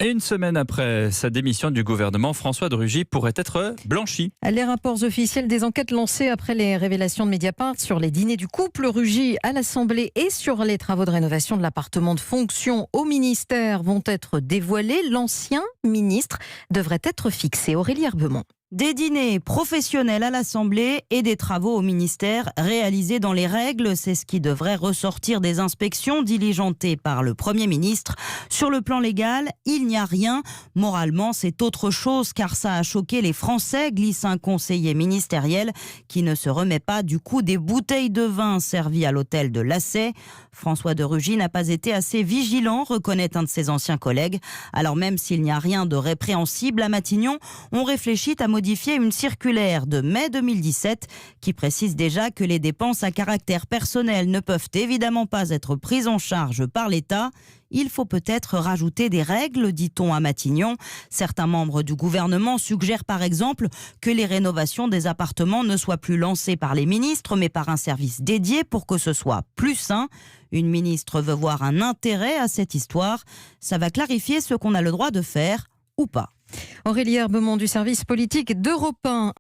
Et une semaine après sa démission du gouvernement, François de Rugy pourrait être blanchi. Les rapports officiels des enquêtes lancées après les révélations de Mediapart sur les dîners du couple Rugy à l'Assemblée et sur les travaux de rénovation de l'appartement de fonction au ministère vont être dévoilés. L'ancien ministre devrait être fixé. Aurélie Herbemont. Des dîners professionnels à l'Assemblée et des travaux au ministère réalisés dans les règles, c'est ce qui devrait ressortir des inspections diligentées par le Premier ministre. Sur le plan légal, il n'y a rien. Moralement, c'est autre chose car ça a choqué les Français, glisse un conseiller ministériel qui ne se remet pas du coup des bouteilles de vin servies à l'hôtel de Lassay. François de Rugy n'a pas été assez vigilant, reconnaît un de ses anciens collègues. Alors même s'il n'y a rien de répréhensible à Matignon, on réfléchit à modifier une circulaire de mai 2017 qui précise déjà que les dépenses à caractère personnel ne peuvent évidemment pas être prises en charge par l'État. Il faut peut-être rajouter des règles, dit-on à Matignon. Certains membres du gouvernement suggèrent par exemple que les rénovations des appartements ne soient plus lancées par les ministres mais par un service dédié pour que ce soit plus sain. Une ministre veut voir un intérêt à cette histoire. Ça va clarifier ce qu'on a le droit de faire ou pas. Aurélie Herbemont du service politique d'Europe 1.